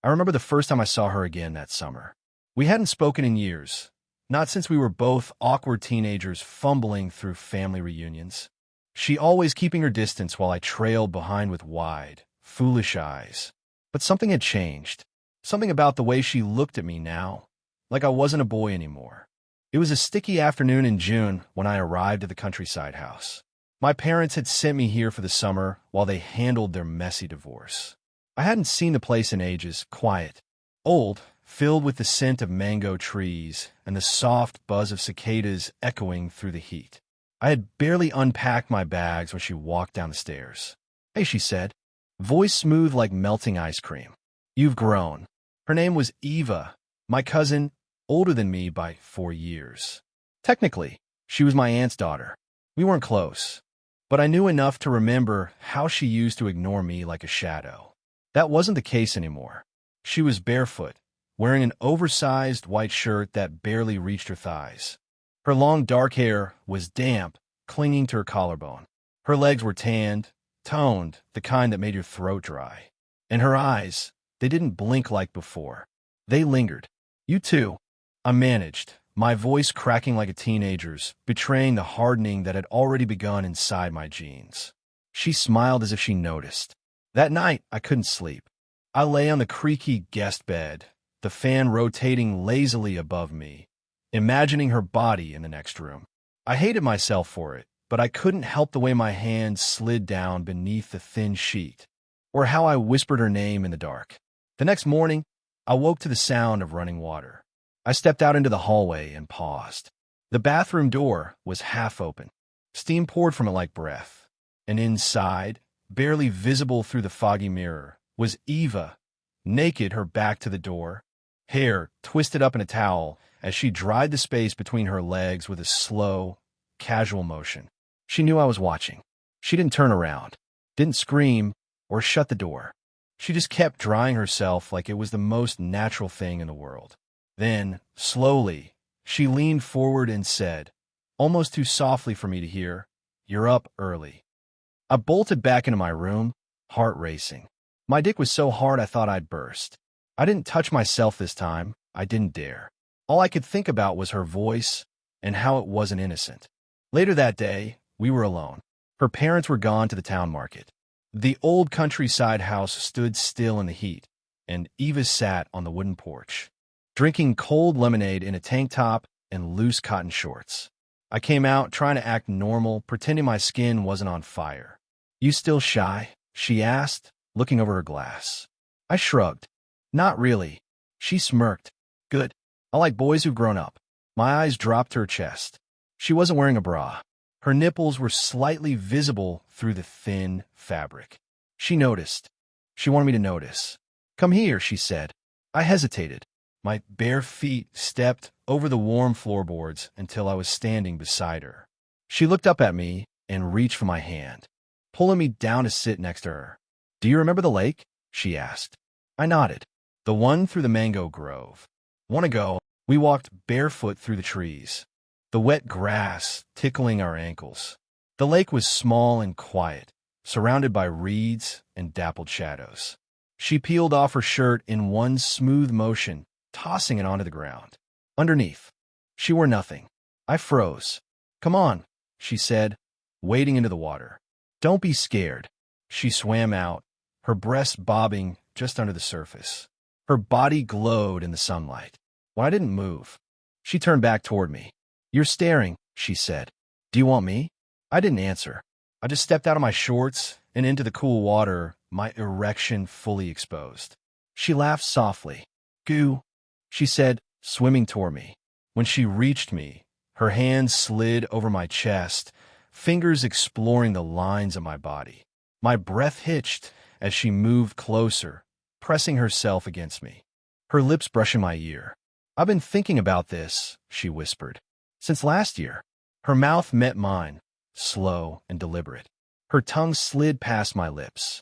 I remember the first time I saw her again that summer. We hadn't spoken in years, not since we were both awkward teenagers fumbling through family reunions. She always keeping her distance while I trailed behind with wide, foolish eyes. But something had changed. Something about the way she looked at me now, like I wasn't a boy anymore. It was a sticky afternoon in June when I arrived at the countryside house. My parents had sent me here for the summer while they handled their messy divorce. I hadn't seen the place in ages, quiet, old, filled with the scent of mango trees and the soft buzz of cicadas echoing through the heat. I had barely unpacked my bags when she walked down the stairs. "Hey," she said, voice smooth like melting ice cream. "You've grown." Her name was Eva, my cousin, older than me by 4 years. Technically, she was my aunt's daughter. We weren't close, but I knew enough to remember how she used to ignore me like a shadow. That wasn't the case anymore. She was barefoot, wearing an oversized white shirt that barely reached her thighs. Her long dark hair was damp, clinging to her collarbone. Her legs were tanned, toned, the kind that made your throat dry. And her eyes, they didn't blink like before. They lingered. "You too," I managed, my voice cracking like a teenager's, betraying the hardening that had already begun inside my jeans. She smiled as if she noticed. That night, I couldn't sleep. I lay on the creaky guest bed, the fan rotating lazily above me, imagining her body in the next room. I hated myself for it, but I couldn't help the way my hands slid down beneath the thin sheet, or how I whispered her name in the dark. The next morning, I woke to the sound of running water. I stepped out into the hallway and paused. The bathroom door was half open. Steam poured from it like breath. And inside, barely visible through the foggy mirror, was Eva, naked, her back to the door, hair twisted up in a towel as she dried the space between her legs with a slow, casual motion. She knew I was watching. She didn't turn around, didn't scream, or shut the door. She just kept drying herself like it was the most natural thing in the world. Then, slowly, she leaned forward and said, almost too softly for me to hear, "You're up early." I bolted back into my room, heart racing. My dick was so hard I thought I'd burst. I didn't touch myself this time. I didn't dare. All I could think about was her voice and how it wasn't innocent. Later that day, we were alone. Her parents were gone to the town market. The old countryside house stood still in the heat, and Eva sat on the wooden porch, drinking cold lemonade in a tank top and loose cotton shorts. I came out trying to act normal, pretending my skin wasn't on fire. "You still shy?" she asked, looking over her glass. I shrugged. "Not really." She smirked. "Good. I like boys who've grown up." My eyes dropped to her chest. She wasn't wearing a bra. Her nipples were slightly visible through the thin fabric. She noticed. She wanted me to notice. "Come here," she said. I hesitated. My bare feet stepped over the warm floorboards until I was standing beside her. She looked up at me and reached for my hand, pulling me down to sit next to her. "Do you remember the lake?" she asked. I nodded. "The one through the mango grove. Want to go?" We walked barefoot through the trees, the wet grass tickling our ankles. The lake was small and quiet, surrounded by reeds and dappled shadows. She peeled off her shirt in one smooth motion, tossing it onto the ground. Underneath, she wore nothing. I froze. "Come on," she said, wading into the water. "Don't be scared." She swam out, her breasts bobbing just under the surface. Her body glowed in the sunlight. When I didn't move, she turned back toward me. "You're staring," she said. "Do you want me?" I didn't answer. I just stepped out of my shorts and into the cool water, my erection fully exposed. She laughed softly. "Goo," she said, swimming toward me. When she reached me, her hands slid over my chest, fingers exploring the lines of my body. My breath hitched as she moved closer, pressing herself against me, her lips brushing my ear. "I've been thinking about this," she whispered. "Since last year." Her mouth met mine, slow and deliberate. Her tongue slid past my lips.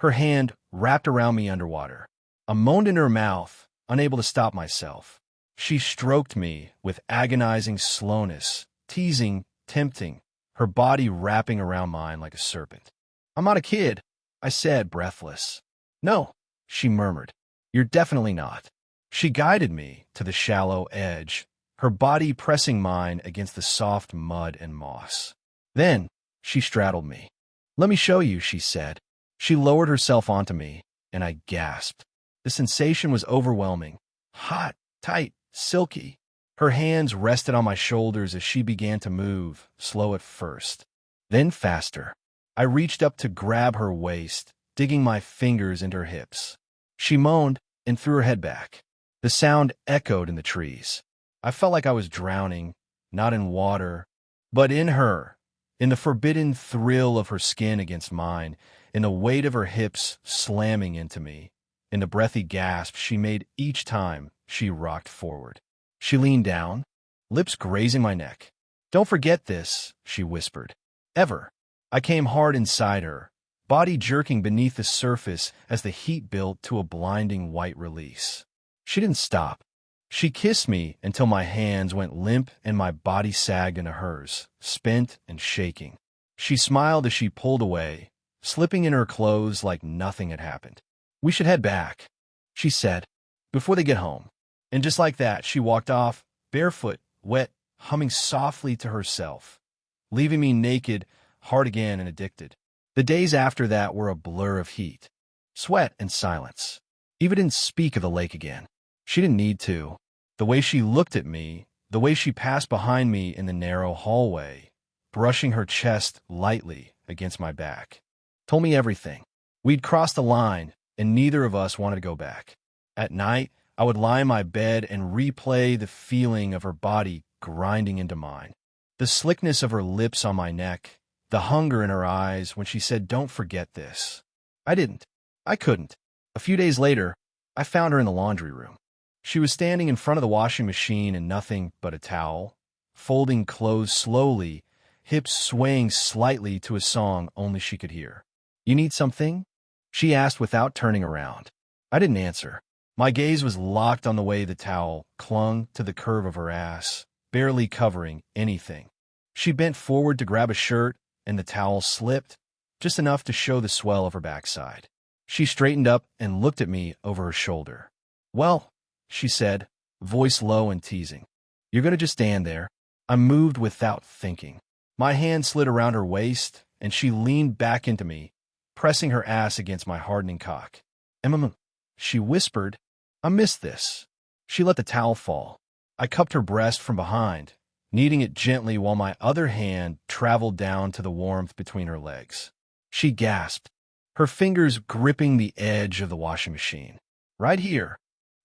Her hand wrapped around me underwater. I moaned in her mouth, unable to stop myself. She stroked me with agonizing slowness, teasing, tempting, her body wrapping around mine like a serpent. "I'm not a kid," I said, breathless. "No," she murmured. You're definitely not. She guided me to the shallow edge, her body pressing mine against the soft mud and moss. Then, she straddled me. Let me show you, she said. She lowered herself onto me, and I gasped. The sensation was overwhelming. Hot, tight, silky. Her hands rested on my shoulders as she began to move, slow at first, then faster. I reached up to grab her waist, digging my fingers into her hips. She moaned and threw her head back. The sound echoed in the trees. I felt like I was drowning, not in water, but in her, in the forbidden thrill of her skin against mine, in the weight of her hips slamming into me, in the breathy gasp she made each time she rocked forward. She leaned down, lips grazing my neck. Don't forget this, she whispered. Ever. I came hard inside her, body jerking beneath the surface as the heat built to a blinding white release. She didn't stop. She kissed me until my hands went limp and my body sagged into hers, spent and shaking. She smiled as she pulled away, slipping in her clothes like nothing had happened. We should head back, she said, before they get home. And just like that, she walked off, barefoot, wet, humming softly to herself, leaving me naked, hard again and addicted. The days after that were a blur of heat, sweat, and silence. Eva didn't speak of the lake again. She didn't need to. The way she looked at me, the way she passed behind me in the narrow hallway, brushing her chest lightly against my back, told me everything. We'd crossed the line, and neither of us wanted to go back. At night, I would lie in my bed and replay the feeling of her body grinding into mine, the slickness of her lips on my neck, the hunger in her eyes when she said, "Don't forget this." I didn't. I couldn't. A few days later, I found her in the laundry room. She was standing in front of the washing machine in nothing but a towel, folding clothes slowly, hips swaying slightly to a song only she could hear. "You need something?" she asked without turning around. I didn't answer. My gaze was locked on the way the towel clung to the curve of her ass, barely covering anything. She bent forward to grab a shirt, and the towel slipped, just enough to show the swell of her backside. She straightened up and looked at me over her shoulder. "Well," she said, voice low and teasing, "you're going to just stand there." I moved without thinking. My hand slid around her waist, and she leaned back into me, pressing her ass against my hardening cock. She whispered, "I missed this." She let the towel fall. I cupped her breast from behind, kneading it gently while my other hand traveled down to the warmth between her legs. She gasped, her fingers gripping the edge of the washing machine. "Right here?"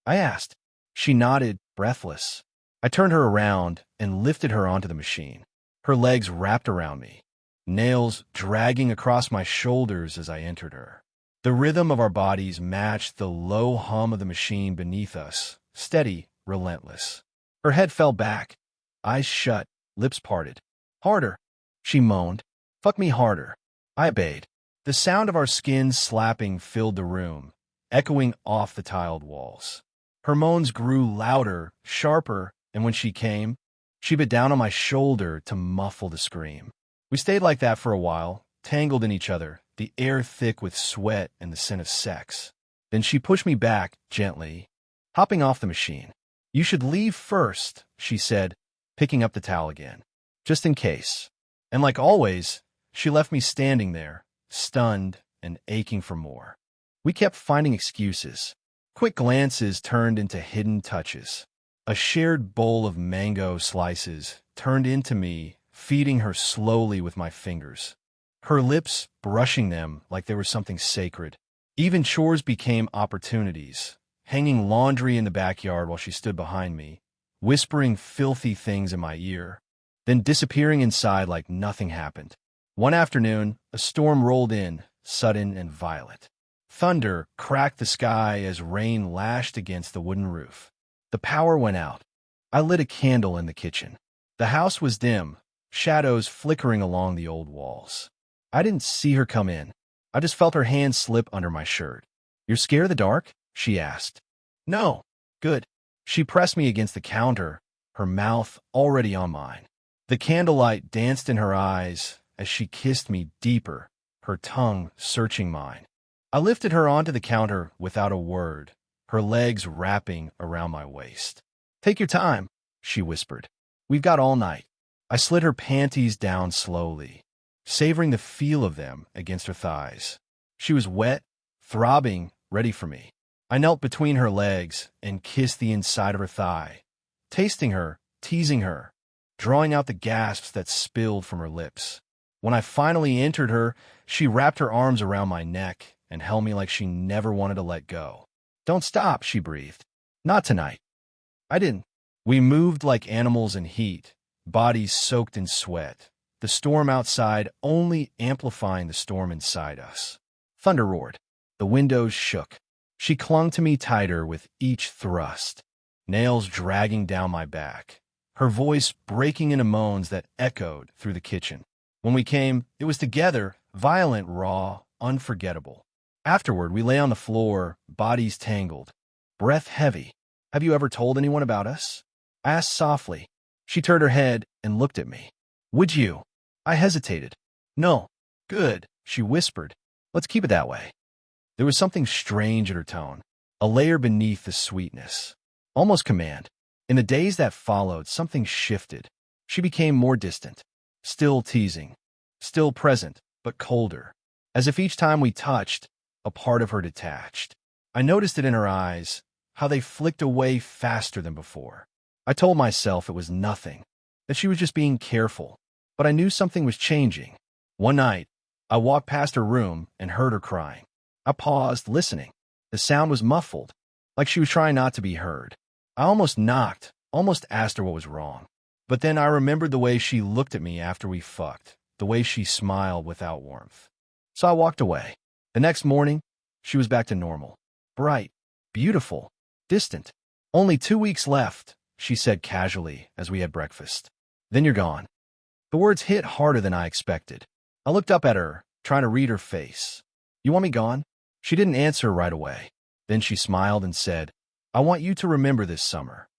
I asked. She nodded, breathless. I turned her around and lifted her onto the machine, her legs wrapped around me, nails dragging across my shoulders as I entered her. The rhythm of our bodies matched the low hum of the machine beneath us, steady, relentless. Her head fell back, eyes shut, lips parted. "Harder," she moaned. "Fuck me harder." I obeyed. The sound of our skins slapping filled the room, echoing off the tiled walls. Her moans grew louder, sharper, and when she came, she bit down on my shoulder to muffle the scream. We stayed like that for a while, tangled in each other, the air thick with sweat and the scent of sex. Then she pushed me back, gently, hopping off the machine. "You should leave first," she said, picking up the towel again, "just in case." And like always, she left me standing there, stunned and aching for more. We kept finding excuses. Quick glances turned into hidden touches. A shared bowl of mango slices turned into me, feeding her slowly with my fingers, her lips brushing them like they were something sacred. Even chores became opportunities, hanging laundry in the backyard while she stood behind me, whispering filthy things in my ear, then disappearing inside like nothing happened. One afternoon, a storm rolled in, sudden and violent. Thunder cracked the sky as rain lashed against the wooden roof. The power went out. I lit a candle in the kitchen. The house was dim, shadows flickering along the old walls. I didn't see her come in. I just felt her hand slip under my shirt. "You're scared of the dark?" she asked. "No." "Good." She pressed me against the counter, her mouth already on mine. The candlelight danced in her eyes as she kissed me deeper, her tongue searching mine. I lifted her onto the counter without a word, her legs wrapping around my waist. "Take your time," she whispered. "We've got all night." I slid her panties down slowly, savoring the feel of them against her thighs. She was wet, throbbing, ready for me. I knelt between her legs and kissed the inside of her thigh, tasting her, teasing her, drawing out the gasps that spilled from her lips. When I finally entered her, she wrapped her arms around my neck and held me like she never wanted to let go. "Don't stop," she breathed. "Not tonight." I didn't. We moved like animals in heat, bodies soaked in sweat, the storm outside only amplifying the storm inside us. Thunder roared. The windows shook. She clung to me tighter with each thrust, nails dragging down my back, her voice breaking into moans that echoed through the kitchen. When we came, it was together, violent, raw, unforgettable. Afterward, we lay on the floor, bodies tangled, breath heavy. "Have you ever told anyone about us?" I asked softly. She turned her head and looked at me. "Would you?" I hesitated. "No." "Good," she whispered. "Let's keep it that way." There was something strange in her tone, a layer beneath the sweetness, almost command. In the days that followed, something shifted. She became more distant, still teasing, still present, but colder, as if each time we touched, a part of her detached. I noticed it in her eyes, how they flicked away faster than before. I told myself it was nothing, that she was just being careful, but I knew something was changing. One night, I walked past her room and heard her crying. I paused, listening. The sound was muffled, like she was trying not to be heard. I almost knocked, almost asked her what was wrong. But then I remembered the way she looked at me after we fucked, the way she smiled without warmth. So I walked away. The next morning, she was back to normal. Bright, beautiful, distant. "Only 2 weeks left," she said casually as we had breakfast. "Then you're gone." The words hit harder than I expected. I looked up at her, trying to read her face. "You want me gone?" She didn't answer right away. Then she smiled and said, "I want you to remember this summer."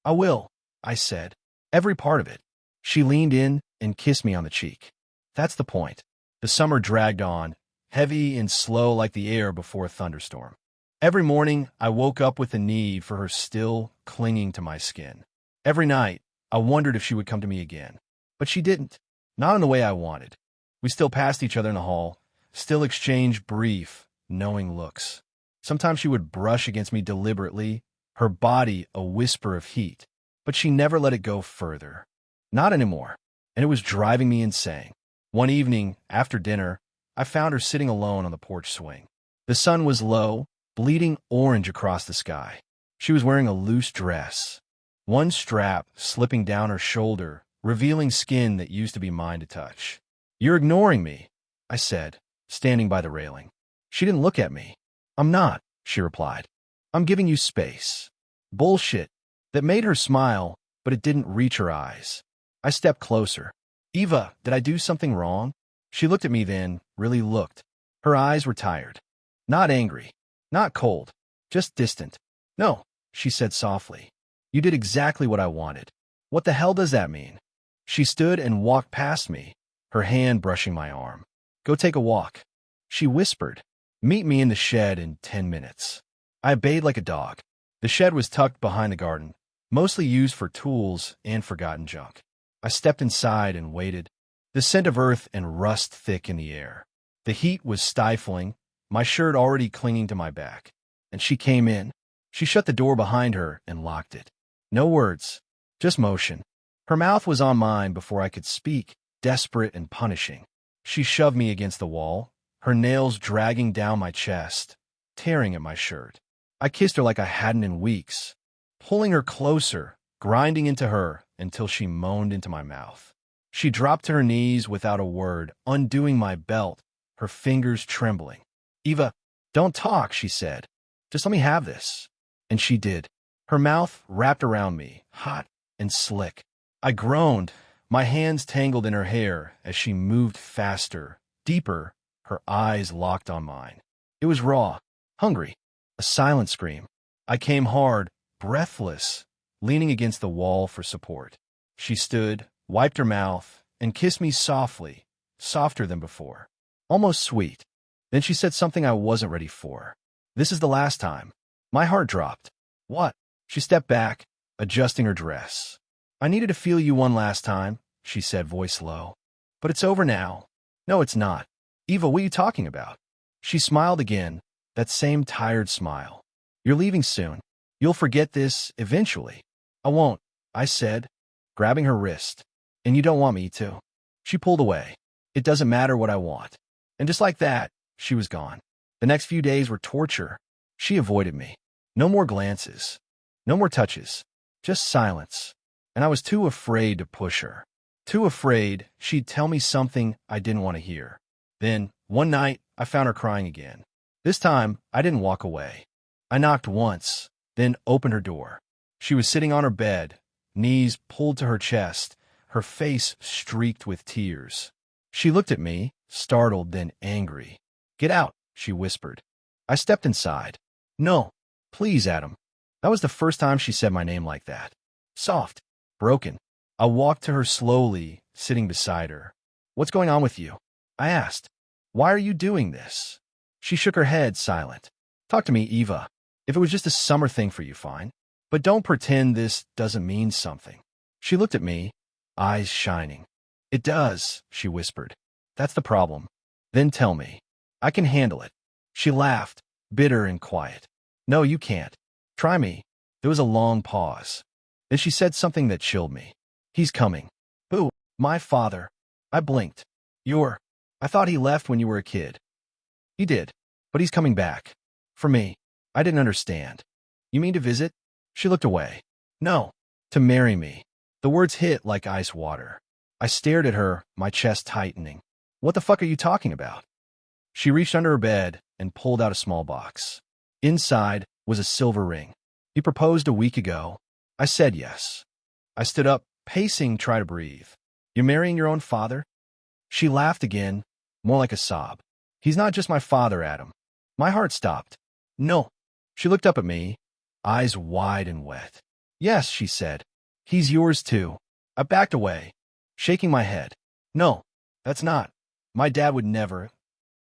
"I will," I said. "Every part of it." She leaned in and kissed me on the cheek. That's the point. The summer dragged on, heavy and slow like the air before a thunderstorm. Every morning, I woke up with the need for her still clinging to my skin. Every night, I wondered if she would come to me again. But she didn't. Not in the way I wanted. We still passed each other in the hall, still exchanged brief, knowing looks. Sometimes she would brush against me deliberately, her body a whisper of heat, but she never let it go further. Not anymore, and it was driving me insane. One evening, after dinner, I found her sitting alone on the porch swing. The sun was low, bleeding orange across the sky. She was wearing a loose dress, one strap slipping down her shoulder, revealing skin that used to be mine to touch. "You're ignoring me," I said, standing by the railing. She didn't look at me. "I'm not," she replied. "I'm giving you space." Bullshit. That made her smile, but it didn't reach her eyes. I stepped closer. "Eva, did I do something wrong?" She looked at me then, really looked. Her eyes were tired. Not angry, not cold, just distant. "No," she said softly. "You did exactly what I wanted." "What the hell does that mean?" She stood and walked past me, her hand brushing my arm. "Go take a walk," she whispered. "Meet me in the shed in 10 minutes." I obeyed like a dog. The shed was tucked behind the garden, mostly used for tools and forgotten junk. I stepped inside and waited, the scent of earth and rust thick in the air. The heat was stifling, my shirt already clinging to my back. And she came in. She shut the door behind her and locked it. No words, just motion. Her mouth was on mine before I could speak, desperate and punishing. She shoved me against the wall, her nails dragging down my chest, tearing at my shirt. I kissed her like I hadn't in weeks, pulling her closer, grinding into her until she moaned into my mouth. She dropped to her knees without a word, undoing my belt, her fingers trembling. "Eva, don't talk," she said. "Just let me have this." And she did. Her mouth wrapped around me, hot and slick. I groaned, my hands tangled in her hair as she moved faster, deeper, her eyes locked on mine. It was raw, hungry, a silent scream. I came hard, breathless, leaning against the wall for support. She stood, wiped her mouth, and kissed me softly, softer than before, almost sweet. Then she said something I wasn't ready for. "This is the last time." My heart dropped. What? She stepped back, adjusting her dress. I needed to feel you one last time, she said, voice low. But it's over now. No, it's not. Eva, what are you talking about? She smiled again, that same tired smile. You're leaving soon. You'll forget this eventually. I won't, I said, grabbing her wrist. And you don't want me to. She pulled away. It doesn't matter what I want. And just like that, she was gone. The next few days were torture. She avoided me. No more glances. No more touches. Just silence. And I was too afraid to push her. Too afraid she'd tell me something I didn't want to hear. Then, one night, I found her crying again. This time, I didn't walk away. I knocked once, then opened her door. She was sitting on her bed, knees pulled to her chest, her face streaked with tears. She looked at me, startled then angry. Get out, she whispered. I stepped inside. No, please, Adam. That was the first time she said my name like that. Soft, broken. I walked to her slowly, sitting beside her. What's going on with you? I asked. Why are you doing this? She shook her head, silent. Talk to me, Eva. If it was just a summer thing for you, fine. But don't pretend this doesn't mean something. She looked at me, eyes shining. It does, she whispered. That's the problem. Then tell me. I can handle it. She laughed, bitter and quiet. No, you can't. Try me. There was a long pause. Then she said something that chilled me. He's coming. Who? My father. I blinked. I thought he left when you were a kid. He did. But he's coming back. For me. I didn't understand. You mean to visit? She looked away. No. To marry me. The words hit like ice water. I stared at her, my chest tightening. What the fuck are you talking about? She reached under her bed and pulled out a small box. Inside was a silver ring. He proposed a week ago. I said yes. I stood up, pacing, try to breathe. You're marrying your own father? She laughed again, more like a sob. He's not just my father, Adam. My heart stopped. No. She looked up at me, eyes wide and wet. Yes, she said. He's yours too. I backed away, shaking my head. No, that's not. My dad would never.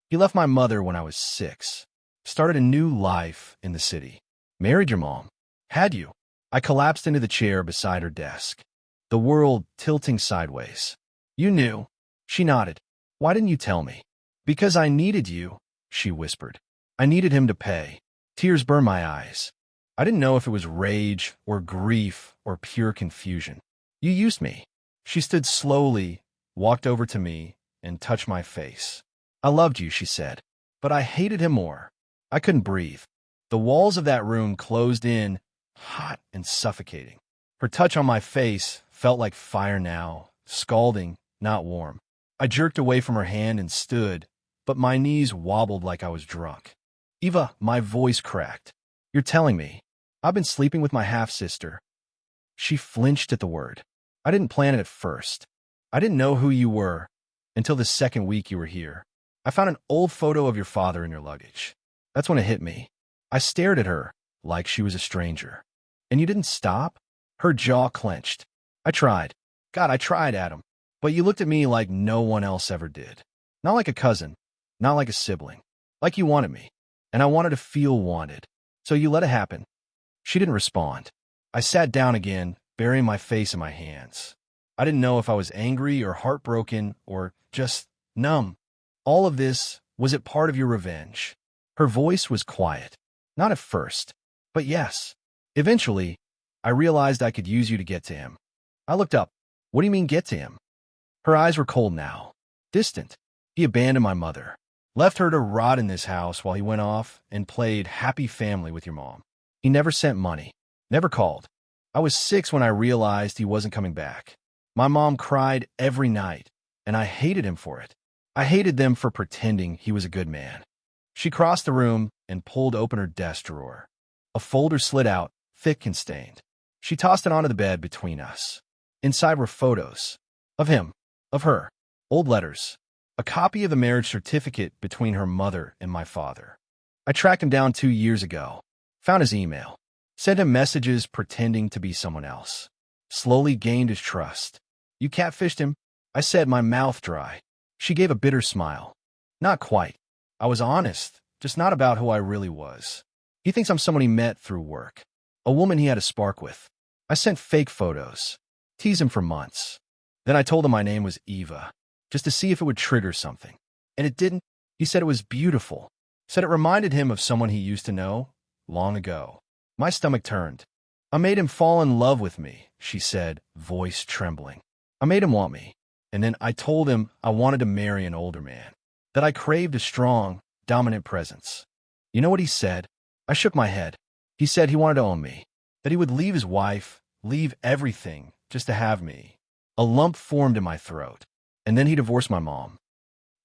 He left my mother when I was 6. Started a new life in the city. Married your mom. Had you? I collapsed into the chair beside her desk, the world tilting sideways. You knew. She nodded. Why didn't you tell me? Because I needed you, she whispered. I needed him to pay. Tears burned my eyes. I didn't know if it was rage or grief or pure confusion. You used me. She stood slowly, walked over to me, and touched my face. I loved you, she said, but I hated him more. I couldn't breathe. The walls of that room closed in, hot and suffocating. Her touch on my face felt like fire now, scalding, not warm. I jerked away from her hand and stood, but my knees wobbled like I was drunk. Eva, my voice cracked. You're telling me. I've been sleeping with my half-sister. She flinched at the word. I didn't plan it at first. I didn't know who you were until the second week you were here. I found an old photo of your father in your luggage. That's when it hit me. I stared at her like she was a stranger. And you didn't stop? Her jaw clenched. I tried. God, I tried, Adam. But you looked at me like no one else ever did. Not like a cousin. Not like a sibling. Like you wanted me. And I wanted to feel wanted. So you let it happen. She didn't respond. I sat down again, burying my face in my hands. I didn't know if I was angry or heartbroken or just numb. All of this, was it part of your revenge? Her voice was quiet. Not at first, but yes. Eventually, I realized I could use you to get to him. I looked up. What do you mean get to him? Her eyes were cold now, distant. He abandoned my mother, left her to rot in this house while he went off and played happy family with your mom. He never sent money, never called. I was 6 when I realized he wasn't coming back. My mom cried every night, and I hated him for it. I hated them for pretending he was a good man. She crossed the room and pulled open her desk drawer. A folder slid out, thick and stained. She tossed it onto the bed between us. Inside were photos. Of him. Of her. Old letters. A copy of the marriage certificate between her mother and my father. I tracked him down 2 years ago. Found his email. Sent him messages pretending to be someone else. Slowly gained his trust. You catfished him? I said, my mouth dry. She gave a bitter smile. Not quite. I was honest, just not about who I really was. He thinks I'm someone he met through work, a woman he had a spark with. I sent fake photos, teased him for months. Then I told him my name was Eva, just to see if it would trigger something. And it didn't. He said it was beautiful, said it reminded him of someone he used to know long ago. My stomach turned. I made him fall in love with me, she said, voice trembling. I made him want me. And then I told him I wanted to marry an older man, that I craved a strong, dominant presence. You know what he said? I shook my head. He said he wanted to own me, that he would leave his wife, leave everything, just to have me. A lump formed in my throat. And then he divorced my mom.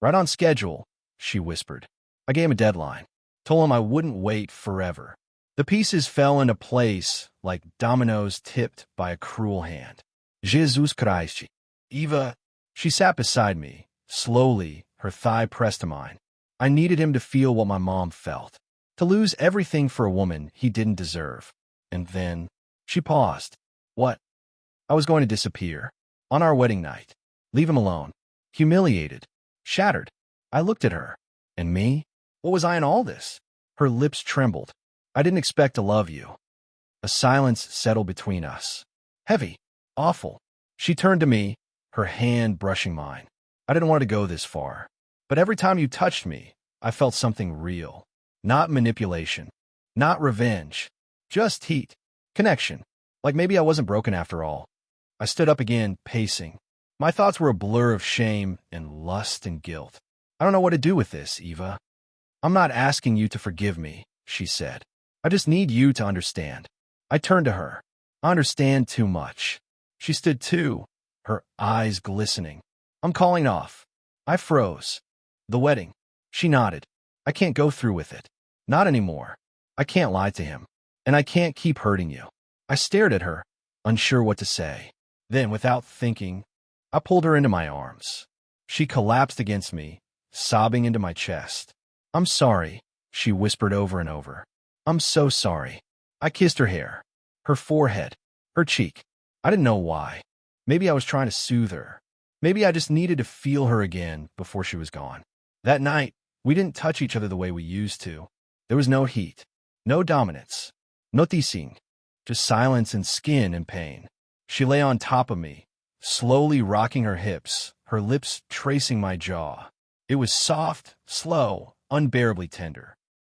Right on schedule, she whispered. I gave him a deadline, told him I wouldn't wait forever. The pieces fell into place like dominoes tipped by a cruel hand. Jesus Christ. Eva, she sat beside me, slowly, her thigh pressed to mine. I needed him to feel what my mom felt, to lose everything for a woman he didn't deserve. And then, she paused. What? I was going to disappear. On our wedding night. Leave him alone. Humiliated. Shattered. I looked at her. And me? What was I in all this? Her lips trembled. I didn't expect to love you. A silence settled between us. Heavy. Awful. She turned to me, her hand brushing mine. I didn't want to go this far. But every time you touched me, I felt something real. Not manipulation. Not revenge. Just heat. Connection. Like maybe I wasn't broken after all. I stood up again, pacing. My thoughts were a blur of shame and lust and guilt. I don't know what to do with this, Eva. I'm not asking you to forgive me, she said. I just need you to understand. I turned to her. I understand too much. She stood too, her eyes glistening. I'm calling off. I froze. The wedding. She nodded. I can't go through with it. Not anymore. I can't lie to him. And I can't keep hurting you. I stared at her, unsure what to say. Then, without thinking, I pulled her into my arms. She collapsed against me, sobbing into my chest. I'm sorry, she whispered over and over. I'm so sorry. I kissed her hair, her forehead, her cheek. I didn't know why. Maybe I was trying to soothe her. Maybe I just needed to feel her again before she was gone. That night, we didn't touch each other the way we used to. There was no heat, no dominance, no teasing, just silence and skin and pain. She lay on top of me, slowly rocking her hips, her lips tracing my jaw. It was soft, slow, unbearably tender.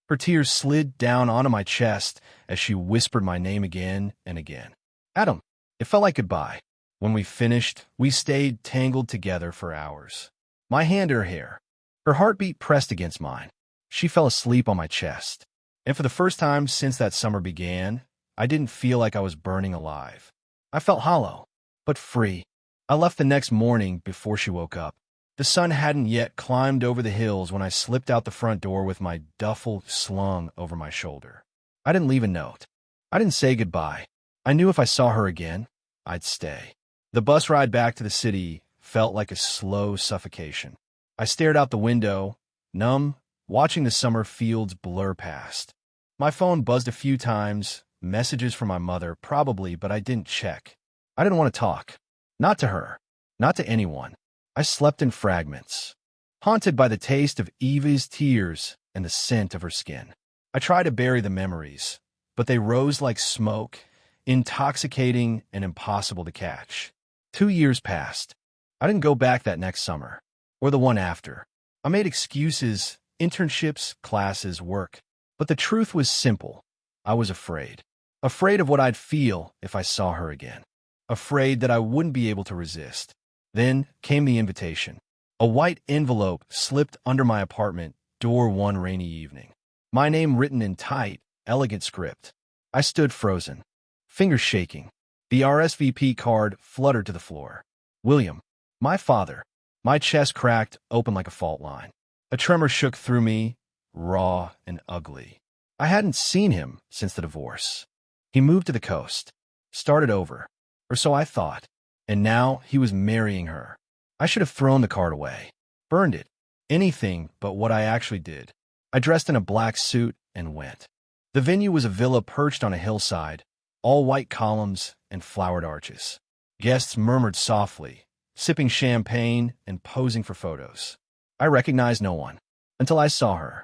Her tears slid down onto my chest as she whispered my name again and again. Adam. It felt like goodbye. When we finished, we stayed tangled together for hours. My hand in her hair, her heartbeat pressed against mine. She fell asleep on my chest. And for the first time since that summer began, I didn't feel like I was burning alive. I felt hollow, but free. I left the next morning before she woke up. The sun hadn't yet climbed over the hills when I slipped out the front door with my duffel slung over my shoulder. I didn't leave a note. I didn't say goodbye. I knew if I saw her again, I'd stay. The bus ride back to the city felt like a slow suffocation. I stared out the window, numb, watching the summer fields blur past. My phone buzzed a few times, messages from my mother, probably, but I didn't check. I didn't want to talk. Not to her. Not to anyone. I slept in fragments, haunted by the taste of Eva's tears and the scent of her skin. I tried to bury the memories, but they rose like smoke, intoxicating and impossible to catch. 2 years passed. I didn't go back that next summer, or the one after. I made excuses, internships, classes, work. But the truth was simple. I was afraid. Afraid of what I'd feel if I saw her again. Afraid that I wouldn't be able to resist. Then came the invitation. A white envelope slipped under my apartment door one rainy evening. My name written in tight, elegant script. I stood frozen, fingers shaking. The RSVP card fluttered to the floor. William, my father. My chest cracked open like a fault line. A tremor shook through me, raw and ugly. I hadn't seen him since the divorce. He moved to the coast, started over, or so I thought. And now he was marrying her. I should have thrown the card away, burned it, anything but what I actually did. I dressed in a black suit and went. The venue was a villa perched on a hillside, all white columns and flowered arches. Guests murmured softly, sipping champagne and posing for photos. I recognized no one until I saw her.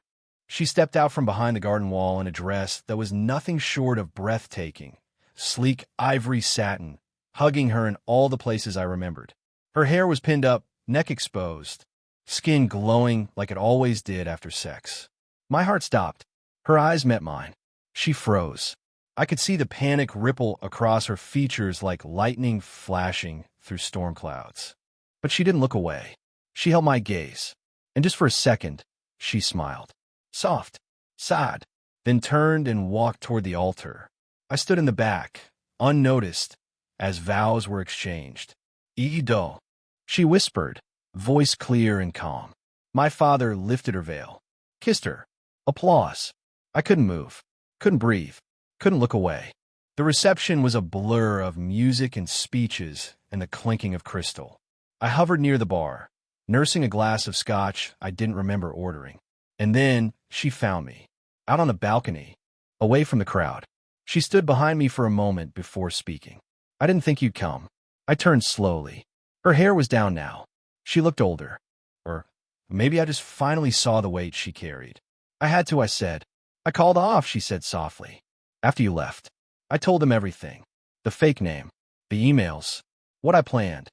She stepped out from behind the garden wall in a dress that was nothing short of breathtaking, sleek ivory satin, hugging her in all the places I remembered. Her hair was pinned up, neck exposed, skin glowing like it always did after sex. My heart stopped. Her eyes met mine. She froze. I could see the panic ripple across her features like lightning flashing through storm clouds. But she didn't look away. She held my gaze. And just for a second, she smiled. Soft, sad, then turned and walked toward the altar. I stood in the back, unnoticed, as vows were exchanged. Ido, she whispered, voice clear and calm. My father lifted her veil, kissed her. Applause. I couldn't move, couldn't breathe, couldn't look away. The reception was a blur of music and speeches and the clinking of crystal. I hovered near the bar, nursing a glass of scotch I didn't remember ordering. And then she found me, out on a balcony, away from the crowd. She stood behind me for a moment before speaking. I didn't think you'd come. I turned slowly. Her hair was down now. She looked older. Or maybe I just finally saw the weight she carried. I had to, I said. I called off, she said softly. After you left, I told him everything. The fake name, the emails, what I planned.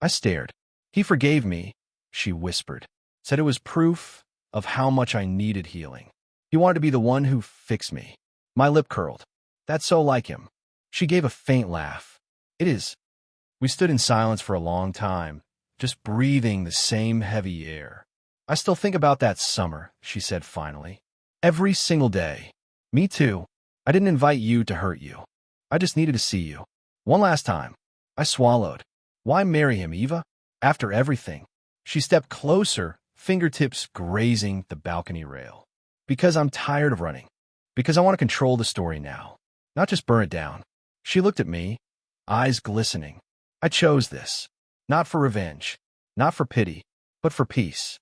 I stared. He forgave me, she whispered. Said it was proof of how much I needed healing. He wanted to be the one who fixed me. My lip curled. That's so like him. She gave a faint laugh. It is. We stood in silence for a long time, just breathing the same heavy air. I still think about that summer, she said finally. Every single day. Me too. I didn't invite you to hurt you. I just needed to see you. One last time. I swallowed. Why marry him, Eva? After everything. She stepped closer, fingertips grazing the balcony rail. Because I'm tired of running. Because I want to control the story now. Not just burn it down. She looked at me, eyes glistening. I chose this. Not for revenge. Not for pity. But for peace.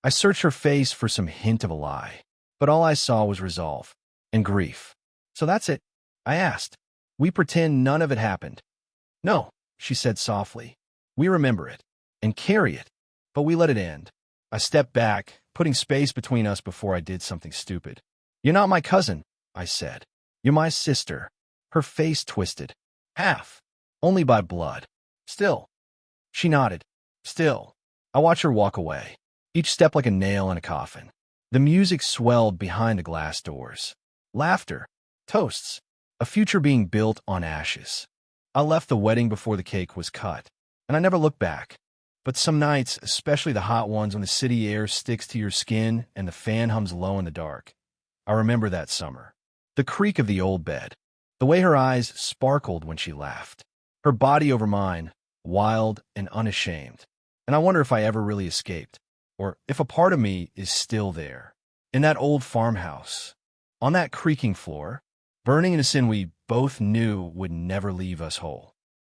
I searched her face for some hint of a lie. But all I saw was resolve. And grief. So that's it? I asked. We pretend none of it happened. No, she said softly. We remember it. And carry it. But we let it end. I stepped back, putting space between us before I did something stupid. You're not my cousin, I said. You're my sister. Her face twisted. Half. Only by blood. Still. She nodded. Still. I watched her walk away. Each step like a nail in a coffin. The music swelled behind the glass doors. Laughter. Toasts. A future being built on ashes. I left the wedding before the cake was cut. And I never looked back. But some nights, especially the hot ones when the city air sticks to your skin and the fan hums low in the dark, I remember that summer. The creak of the old bed. The way her eyes sparkled when she laughed. Her body over mine, wild and unashamed. And I wonder if I ever really escaped. Or if a part of me is still there. In that old farmhouse. On that creaking floor. Burning in a sin we both knew would never leave us whole.